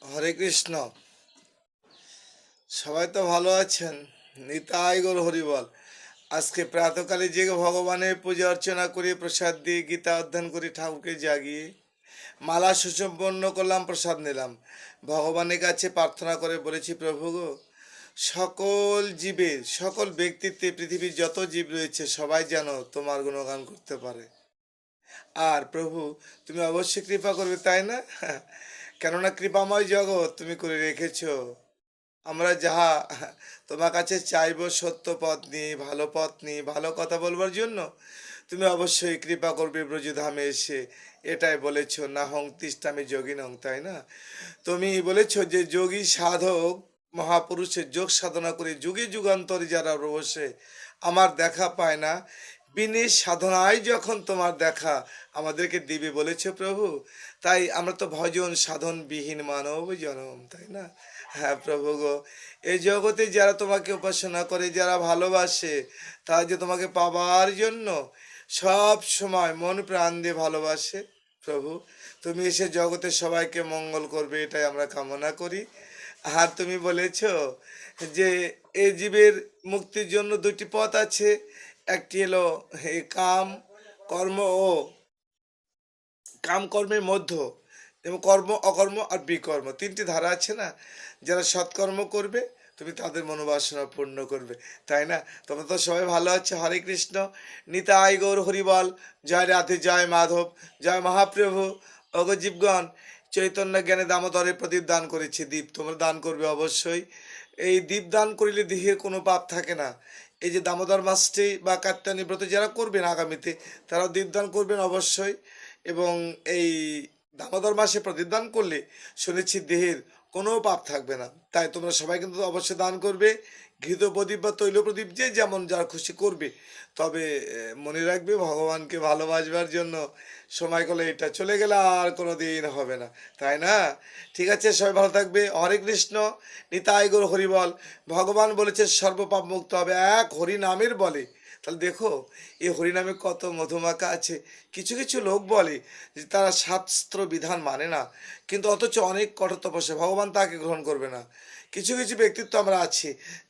হরে কৃষ্ণ। সবাই তো ভালো আছেন? নিতাই গৌর হরিবল। আজকে প্রাতকালে জেগে ভগবানের পূজা অর্চনা করে প্রসাদ দিয়ে গীতা অধ্যয়ন করে ঠাকুরকে জাগিয়ে মালা সুসম্পন্ন করলাম, প্রসাদ নিলাম। ভগবানের কাছে প্রার্থনা করে বলেছি, প্রভু গো, সকল জীবের সকল ব্যক্তিত্বে পৃথিবীর যত জীব রয়েছে সবাই যেন তোমার গুণগান করতে পারে। আর প্রভু, তুমি অবশ্যই কৃপা করবে, তাই না? কেননা কৃপাময় জগৎ তুমি করে রেখেছো। আমরা যাহা তোমার কাছে চাইবো সত্য পথ নিয়ে, ভালো পথ নিয়ে, ভালো কথা বলবার জন্য তুমি অবশ্যই কৃপা করবে ব্রজধামে এসে। এটাই বলেছো, না হং তিষ্ঠামি যোগী নং, তাই না? তুমি বলেছো যে যোগী সাধক মহাপুরুষের যোগ সাধনা করে যুগে যুগান্তরে যারা বসে আমার দেখা পায় না, বিনে সাধনায় যখন তোমার দেখা আমাদেরকে দিবে বলেছো প্রভু। তাই আমরা তো ভজন সাধন বিহীন মানব জনম, তাই না? হ্যাঁ প্রভু গো, এই জগতে যারা তোমাকে উপাসনা করে, যারা ভালোবাসে, তারা যে তোমাকে পাবার জন্য সব সময় মন প্রাণ দিয়ে ভালোবাসে। প্রভু, তুমি এসে জগতে সবাইকে মঙ্গল করবে, এটাই আমরা কামনা করি। আর তুমি বলেছ যে এই জীবের মুক্তির জন্য দুটি পথ আছে। একটি হলো এই কাম কর্ম ও কাম কর্মের মধ্য, এবং কর্ম অকর্ম আর বিকর্ম, তিনটি ধারা আছে না? যারা সৎকর্ম করবে তুমি তাদের মনোবাসনা পূর্ণ করবে, তাই না? তোমরা তো সবাই ভালো আছে। হরে কৃষ্ণ। নিতাই গৌর হরিবল। জয় রাধে, জয় মাধব, জয় মহাপ্রভু। অগ জীবগণ, চৈতন্য জ্ঞানে দামোদরে প্রদীপ দান করেছে। দীপ তোমরা দান করবে অবশ্যই। এই দীপ দান করিলে দেহের কোনো পাপ থাকে না। এই যে দামোদর মাসটি বা কাত্যায়নী ব্রত যারা করবেন আগামীতে, তারাও দীপদান করবেন অবশ্যই। এবং এই দামোদর মাসে প্রতিদান করলে শুনেছি দেহের কোনো পাপ থাকবে না। তাই তোমরা সবাই কিন্তু অবশ্যই দান করবে। ঘৃত প্রদীপ বা তৈল প্রদীপ যে যেমন যার খুশি করবে। তবে মনে রাখবে, ভগবানকে ভালোবাসবার জন্য সময় করলে এটা চলে গেলে আর কোনো দিন হবে না, তাই না? ঠিক আছে, সবাই ভালো থাকবে। হরে কৃষ্ণ। নিতাই গৌর হরিবল। ভগবান বলেছে সর্বপাপ মুক্ত হবে এক হরি নামের বলে। তাহলে দেখো, এই হরিনামে কত মধুমাখা আছে। কিছু কিছু লোক বলে যে তারা শাস্ত্র বিধান মানে না, কিন্তু অথচ অনেক কঠোর তপস্যা, ভগবান তাকে গ্রহণ করবে না। কিছু কিছু ব্যক্তিত্ব আমরা আছি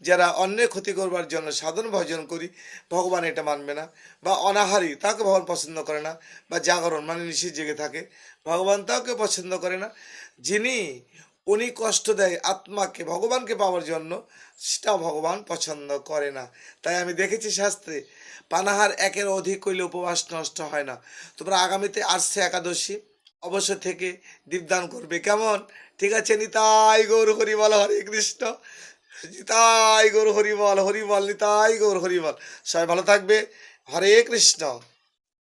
যারা অন্যের ক্ষতি করবার জন্য সাধন ভজন করি, ভগবান এটা মানবে না। বা অনাহারী, তাকে ভগবান পছন্দ করে না। বা জাগরণ মানে নিশি জেগে থাকে, ভগবান তাকে পছন্দ করে না। যিনি উনি কষ্ট দেয় আত্মাকে ভগবানকে পাওয়ার জন্য, সেটা ভগবান পছন্দ করে না। তাই আমি দেখেছি শাস্ত্রে, পানাহার একের অধিক করলে উপবাস নষ্ট হয় না। তোমরা আগামীতে আসছে একাদশী অবশ্য থেকে দীপদান করবে, কেমন? ঠিক আছে। নিতাই গৌর হরিবল। হরে কৃষ্ণ। নিতাই গৌর হরিবল। হরিবল নিতাই গৌর হরিবল। সবাই ভালো থাকবে। হরে কৃষ্ণ।